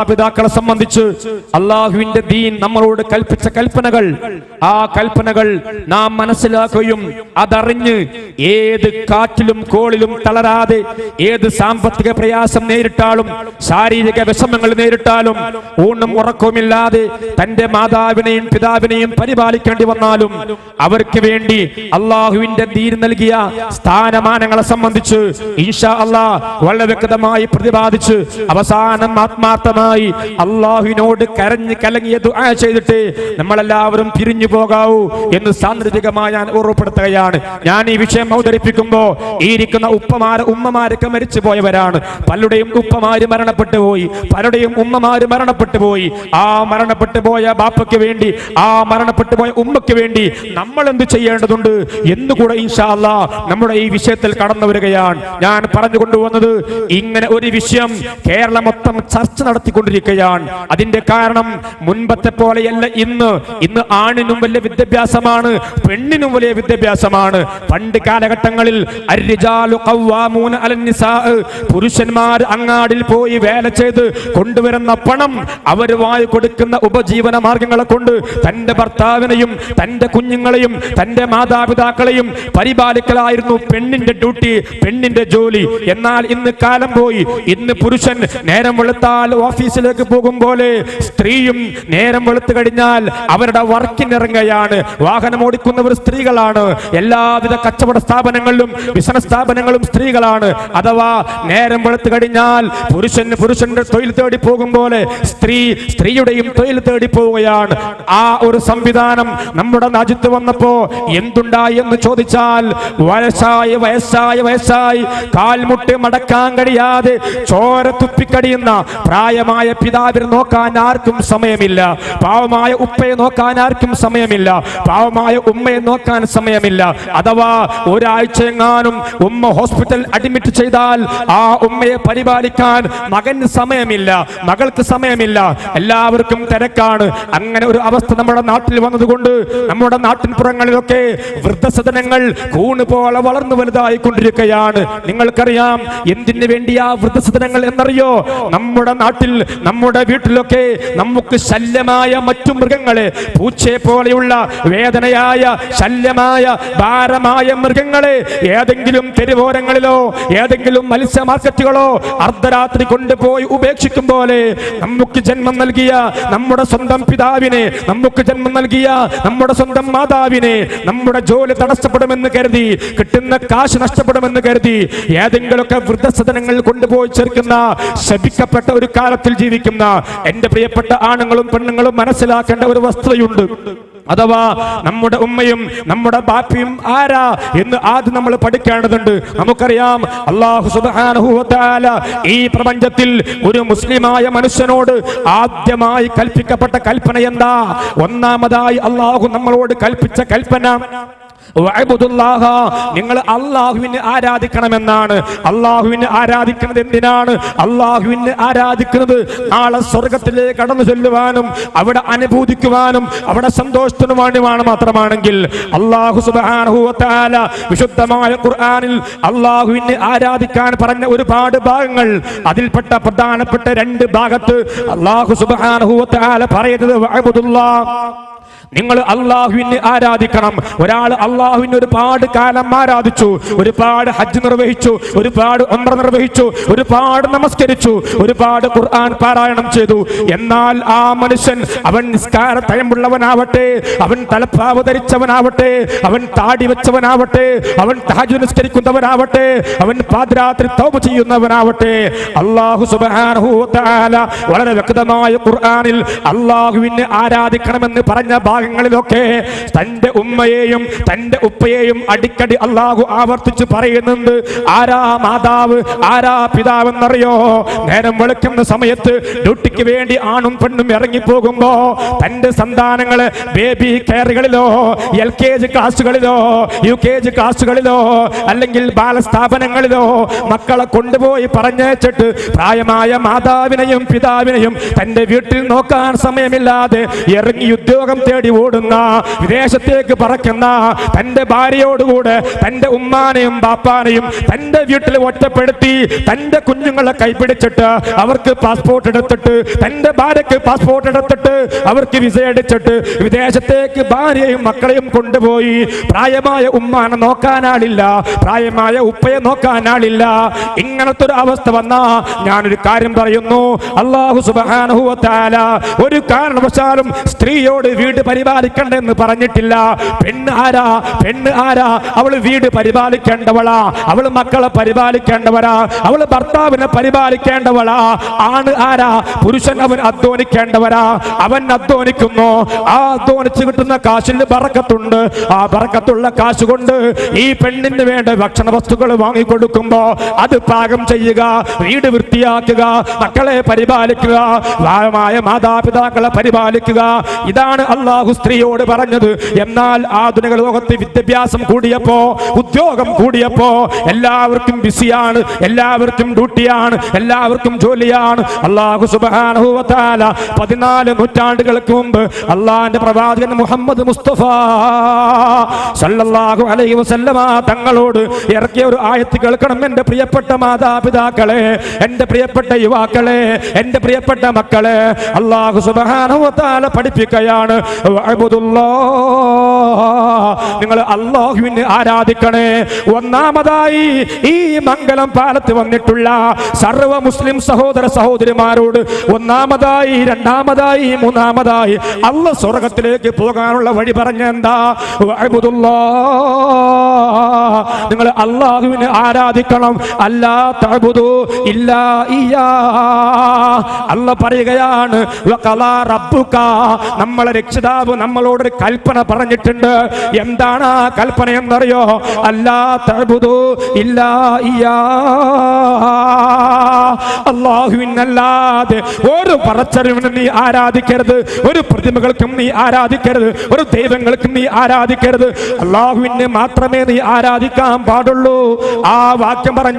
പിതാക്കളെ സംബന്ധിച്ച് അള്ളാഹുവിന്റെ ദീൻ നമ്മളോട് കൽപ്പിച്ച കൽപ്പനകൾ, ആ കൽപ്പനകൾ നാം മനസ്സിലാക്കുകയും അതറിഞ്ഞ് ഏത് കാറ്റിലും കോളിലും തളരാതെ, ഏത് സാമ്പത്തിക പ്രയാസം നേരിട്ടാലും ശാരീരിക വിഷമങ്ങൾ നേരിട്ടാലും ഊണും ഉറക്കവുമില്ലാതെ തന്റെ മാതാവിനെയും പിതാവിനെയും പരിപാലിക്കേണ്ടി വന്നാലും അവർക്ക് വേണ്ടി അള്ളാഹുവിന്റെ ദീൻ നൽകിയ സ്ഥാനമാനങ്ങളെ സംബന്ധിച്ച് ഇൻഷാ അല്ലാഹ് വളരെ വ്യക്തമായി പ്രതിപാദിച്ച് അവസാനം ആത്മാർത്ഥമായി അള്ളാഹുവിനോട് കരഞ്ഞ് കലങ്ങിയ ദുആ ചെയ്തിട്ട് നമ്മളെല്ലാവരും പിരിഞ്ഞു പോകാവൂ എന്ന് സാന്ദർഭികമായി ഞാൻ ഓർമ്മപ്പെടുത്തുകയാണ്. ഞാൻ ഈ വിഷയം അവതരിപ്പിക്കുമ്പോൾ ഈ ഇരിക്കുന്ന ഉമ്മമാരൊക്കെ മരിച്ചു പോയവരാണ്. പലരുടെയും ഉപ്പമാര് മരണപ്പെട്ടു പോയി, പലരുടെയും ഉമ്മമാര് മരണപ്പെട്ടു പോയി. ആ മരണപ്പെട്ടു പോയ ബാപ്പയ്ക്ക് വേണ്ടി, ആ മരണപ്പെട്ടു പോയ ഉമ്മയ്ക്ക് വേണ്ടി നമ്മൾ എന്ത് ചെയ്യേണ്ടതുണ്ട് എന്നുകൂടെ ഇൻഷാ അല്ലാഹ് നമ്മുടെ ഈ വിഷയത്തിൽ കടന്നു വരികയാണ്. ഞാൻ പറഞ്ഞു കൊണ്ടുവന്നത് ഇങ്ങനെ ഒരു വിഷയം കേരളം മൊത്തം ചർച്ച നടത്തിക്കൊണ്ടിരിക്കുകയാണ്. അതിന്റെ കാരണം മുൻപത്തെ പോലെയല്ല. ഇന്ന് ആണിനും വലിയ വിദ്യാഭ്യാസമാണ്, പെണ്ണിനും വലിയ വിദ്യാഭ്യാസമാണ്. പണ്ട് കാലഘട്ടങ്ങളിൽ പുരുഷന്മാർ അങ്ങാടിൽ പോയി വേല ചെയ്ത് കൊണ്ടുവരുന്ന പണം അവർ വായി കൊടുക്കുന്ന ഉപജീവന മാർഗങ്ങളെ കൊണ്ട് തന്റെ ഭർത്താവിനെയും തന്റെ കുഞ്ഞുങ്ങളെയും തന്റെ മാതാപിതാക്കളെയും പരിപാലിക്കലായിരുന്നു പെണ്ണിന്റെ ഡ്യൂട്ടി, പെണ്ണിന്റെ ജോലി. എന്നാൽ ഇന്ന് കാലം പോയി. ഇന്ന് പുരുഷൻ നേരം വെളുത്താൽ ഓഫീസിലേക്ക് പോകും പോലെ സ്ത്രീയും നേരം വെളുത്തു കഴിഞ്ഞാൽ അവരുടെ വർക്കിനിറങ്ങുകയാണ്. വാഹനം ഓടിക്കുന്നവർ സ്ത്രീകളാണ്. എല്ലാവിധ കച്ചവട സ്ഥാപനങ്ങളിലും ബിസിനസ് സ്ഥാപനങ്ങളും സ്ത്രീകളാണ്. അഥവാ നേരം വെളുത്തു കഴിഞ്ഞാൽ പുരുഷന്റെ തൊഴിൽ തേടി പോകും പോലെ സ്ത്രീയുടെയും തൊഴിൽ തേടി പോവുകയാണ്. ആ ഒരു സംവിധാനം നമ്മുടെ രാജ്യത്ത് വന്നപ്പോ എന്തുണ്ടായി എന്ന് ചോദിച്ചാൽ വയസ്സായി കാൽമുട്ട് മടക്കാൻ കഴിയാതെ ചോര തുപ്പിക്കടിയുന്ന പ്രായമായ പിതാവിനെ നോക്കാൻ ആർക്കും സമയമില്ല, പാവമായ ഉപ്പയെ നോക്കാൻ ആർക്കും സമയമില്ല, പാവമായ ഉമ്മയെ നോക്കാൻ സമയമില്ല. അഥവാ ഒരാഴ്ചയെങ്ങാനും ഉമ്മ ഹോസ്പിറ്റൽ അഡ്മിറ്റ് ചെയ്താൽ ആ ഉമ്മയെ പരിപാലിക്കാൻ മകന് സമയമില്ല, മകൾക്ക് സമയമില്ല, എല്ലാവർക്കും തിരക്കാണ്. അങ്ങനെ ഒരു അവസ്ഥ നമ്മുടെ നാട്ടിൽ വന്നതുകൊണ്ട് നമ്മുടെ നാട്ടിൻപുറങ്ങളിലൊക്കെ വൃദ്ധസദനങ്ങൾ കൂണ് പോലെ വളർന്നു വലുതായിക്കൊണ്ടിരിക്കുകയാണ്. നിങ്ങൾക്കറിയാം എന്തിനു വേണ്ടിയാ വൃദ്ധസദനങ്ങൾ എന്നറിയോ? നമ്മുടെ നാട്ടിൽ, നമ്മുടെ വീട്ടിലൊക്കെ നമുക്ക് ശല്യമായ മറ്റു മൃഗങ്ങളെ, പൂച്ചയെ പോലെയുള്ള വേദനയായ ശല്യമായ ഭാരമായ മൃഗങ്ങളെ ഏതെങ്കിലും തെരുവോരങ്ങളിലോ ഏതെങ്കിലും മത്സ്യ മാർക്കറ്റുകളോ അർദ്ധരാത്രി കൊണ്ടുപോയി ഉപേക്ഷിക്കും പോലെ നമുക്ക് ജന്മം നൽകിയ നമ്മുടെ സ്വന്തം പിതാവിനെ, നമുക്ക് ജന്മം നൽകിയ നമ്മുടെ സ്വന്തം മാതാവിനെ നമ്മുടെ ജോലി തടസ്സപ്പെടുമെന്ന് കരുതി, കിട്ടുന്ന കാശ് നഷ്ടപ്പെടുമെന്ന് കരുതി ഏതെങ്കിലുമൊക്കെ വൃദ്ധസദനങ്ങളിൽ കൊണ്ടുപോയി ചേർക്കുന്ന ശപിക്കപ്പെട്ട ഒരു കാലത്തിൽ ജീവിക്കുന്ന എന്റെ പ്രിയപ്പെട്ട ആണുങ്ങളും പെണ്ണുങ്ങളും മനസ്സിലാക്കേണ്ട ഒരു വസ്തുതയുണ്ട്. അഥവാ നമ്മുടെ ഉമ്മയും നമ്മുടെ ബാപ്പയും ആരാ എന്ന് ആദ്യം നമ്മൾ പഠിക്കേണ്ടതുണ്ട്. നമുക്കറിയാം അല്ലാഹു സുബ്ഹാനഹു വ തആല ഈ പ്രപഞ്ചത്തിൽ ഒരു മുസ്ലിമായ മനുഷ്യനോട് ആദ്യമായി കൽപ്പിക്കപ്പെട്ട കൽപ്പന എന്താ? ഒന്നാമതായി അല്ലാഹു നമ്മളോട് കൽപ്പിച്ച കൽപ്പന നിങ്ങൾ അള്ളാഹുവിനെ ആരാധിക്കണമെന്നാണ്. അള്ളാഹുവിനെ ആരാധിക്കുന്നത് എന്തിനാണ്? അള്ളാഹുവിനെ ആരാധിക്കുന്നത് നാളെ സ്വർഗത്തിലേക്ക് കടന്നു ചെല്ലുവാനും അവിടെ അനുഭൂതിക്കുവാനും അവിടെ സന്തോഷത്തിനു വേണ്ടിയാണ് മാത്രമാണെങ്കിൽ അല്ലാഹു സുബ്ഹാനഹു വ തആല വിശുദ്ധമായ ഖുർആനിൽ അള്ളാഹുവിനെ ആരാധിക്കാൻ പറഞ്ഞ ഒരുപാട് ഭാഗങ്ങൾ, അതിൽപ്പെട്ട പ്രധാനപ്പെട്ട 2 ഭാഗത്ത് അല്ലാഹു സുബ്ഹാനഹു വ തആല പറയുന്നത് നിങ്ങൾ അള്ളാഹുവിനെ ആരാധിക്കണം. ഒരാൾ അള്ളാഹുവിനെ ഒരുപാട് കാലം ആരാധിച്ചു, ഒരുപാട് ഹജ്ജ് നിർവഹിച്ചു, ഒരുപാട് ഉംറ നിർവഹിച്ചു, ഒരുപാട് നമസ്കരിച്ചു, ഒരുപാട് ഖുർആൻ പാരായണം ചെയ്തു. എന്നാൽ ആ മനുഷ്യൻ അവൻ നിസ്കാര തയമ്പുള്ളവനാവട്ടെ, അവൻ തലപ്പാവ് ധരിച്ചവനാവട്ടെ, അവൻ താടി വെച്ചവനാവട്ടെ, അവൻ തഹജ്ജുദ് നിസ്കരിക്കുന്നവനാവട്ടെ, അവൻ പാതിരാത്രി തൗബ ചെയ്യുന്നവനാവട്ടെ, അല്ലാഹു സുബ്ഹാനഹു വ തആല വളരെ വ്യക്തമായ ഖുർആനിൽ അള്ളാഹുവിനെ ആരാധിക്കണമെന്ന് പറഞ്ഞ ങ്ങളിലൊക്കെ തന്റെ ഉമ്മയെയും തന്റെ ഉപ്പയെയും അടിക്കടി അള്ളാഹു ആവർത്തിച്ച് പറയുന്നുണ്ട്. ആരാ മാതാവ്, ആരാ പിതാവെന്നറിയോ? നേരം വെളുക്കുന്ന സമയത്ത് ഡ്യൂട്ടിക്ക് വേണ്ടി ആണും പെണ്ണും ഇറങ്ങിപ്പോകുമ്പോ തന്റെ സന്താനങ്ങളെ ബേബി കെയറുകളിലോ LKG ക്ലാസുകളിലോ UKG ക്ലാസുകളിലോ അല്ലെങ്കിൽ ബാലസ്ഥാപനങ്ങളിലോ മക്കളെ കൊണ്ടുപോയി പറഞ്ഞേച്ചിട്ട് പ്രായമായ മാതാവിനെയും പിതാവിനെയും തന്റെ വീട്ടിൽ നോക്കാൻ സമയമില്ലാതെ ഇറങ്ങി ഉദ്യോഗം തേടി തേടി ഓടുന്ന, വിദേശത്തേക്ക് പറക്കുന്ന തന്റെ ഭാര്യയോടുകൂടെ തന്റെ ഉമ്മാനെയും ബാപ്പാനെയും തന്റെ വീട്ടിൽ ഒറ്റപ്പെടുത്തി തന്റെ കുഞ്ഞുങ്ങളെ കൈപിടിച്ചിട്ട് അവർക്ക് പാസ്പോർട്ട് എടുത്തിട്ട് തന്റെ ഭാര്യയ്ക്ക് പാസ്പോർട്ട് എടുത്തിട്ട് അവർക്ക് വിസ അടിച്ചിട്ട് വിദേശത്തേക്ക് ഭാര്യയും മക്കളെയും കൊണ്ടുപോയി പ്രായമായ ഉമ്മാനെ നോക്കാനാളില്ല, പ്രായമായ ഉപ്പയെ നോക്കാനാളില്ല. ഇങ്ങനത്തെ ഒരു അവസ്ഥ വന്നാ ഞാനൊരു കാര്യം പറയുന്നു, അല്ലാഹു സുബ്ഹാനഹു വ തആല ഒരു കാരണവശാലും സ്ത്രീയോട് വീട് പരിപാലിക്കണ്ടെന്ന് പറഞ്ഞിട്ടില്ല. പെണ്ണ് ആരാ? അവള് വീട് പരിപാലിക്കേണ്ടവളാ, അവള് മക്കളെ പരിപാലിക്കേണ്ടവരാ, അവള് ഭർത്താവിനെ പരിപാലിക്കേണ്ടവളാ. ആണ് ആരാ? പുരുഷൻ. അവൻ അധ്വാനിക്കേണ്ടവരാ, അവൻ അധ്വാനിക്കുന്നു. ആ അധ്വാനിച്ച് കിട്ടുന്ന കാശിൽ ബറക്കത്തുണ്ട്. ആ ബറക്കത്തുള്ള കാശ് കൊണ്ട് ഈ പെണ്ണിന് വേണ്ട ഭക്ഷണ വസ്തുക്കൾ വാങ്ങിക്കൊടുക്കുമ്പോ അത് പാകം ചെയ്യുക, വീട് വൃത്തിയാക്കുക, മക്കളെ പരിപാലിക്കുക, മാതാപിതാക്കളെ പരിപാലിക്കുക. ഇതാണ് അല്ലാഹു സ്ത്രീയോട് പറഞ്ഞത്. എന്നാൽ ആധുനിക ലോകത്ത് വിദ്യാഭ്യാസം കൂടിയപ്പോ, ഉദ്യോഗം കൂടിയപ്പോ എല്ലാവർക്കും ബിസിയാണ്, എല്ലാവർക്കും ഡ്യൂട്ടിയാണ്, എല്ലാവർക്കും ജോലിയാണ്. അല്ലാഹു സുബ്ഹാനഹു വ തആല 14 നൂറ്റാണ്ടുകൾക്ക് മുമ്പ് അല്ലാഹുവിന്റെ പ്രവാചകൻ മുഹമ്മദ് മുസ്തഫ സല്ലല്ലാഹു അലൈഹി വസല്ലമ തങ്ങളോട് ഇറക്കിയ ഒരു ആയത്ത് കേൾക്കണം. എന്റെ പ്രിയപ്പെട്ട മാതാപിതാക്കളെ, എന്റെ പ്രിയപ്പെട്ട യുവാക്കളെ, എന്റെ പ്രിയപ്പെട്ട മക്കളെ, അല്ലാഹു സുബ്ഹാനഹു വ തആല പഠിപ്പിക്കുകയാണ്, നിങ്ങൾ അല്ലാഹുവിനെ ആരാധിക്കണേ. ഒന്നാമതായി ഈ മംഗലം പാലത്ത് വന്നിട്ടുള്ള സർവ്വ മുസ്ലിം സഹോദര സഹോദരിമാരോട് ഒന്നാമതായി, രണ്ടാമതായി, മൂന്നാമതായി അല്ലാഹു സ്വർഗ്ഗത്തിലേക്ക് പോകാനുള്ള വഴി പറഞ്ഞെന്താ? നിങ്ങൾ അല്ലാഹുവിനെ ആരാധിക്കണം. അല്ലാ തഅബുദു ഇല്ലാ ഇയ്യാ. അല്ലാഹു പറയുകയാണ്, വഖലാ റബ്ബുക, നമ്മളെ രക്ഷിതാവ് നമ്മളോടൊരു കൽപ്പന പറഞ്ഞിട്ടുണ്ട്. എന്താണ് ആ കൽപ്പന എന്നറിയോ? അല്ലാ തഅബുദു ഇല്ലാ ഇയ്യാ. അല്ലാഹുവിനല്ലാതെ ഒരു പടച്ചവനും നീ ആരാധിക്കരുത്, ഒരു പ്രതിമകൾക്കും നീ ആരാധിക്കരുത്, ഒരു ദൈവങ്ങൾക്കും നീ ആരാധിക്കരുത്. അല്ലാഹുവിനെ മാത്രമേ നീ ആരാധിക്കാൻ പാടുള്ളൂ. ആ വാക്യം പറഞ്ഞ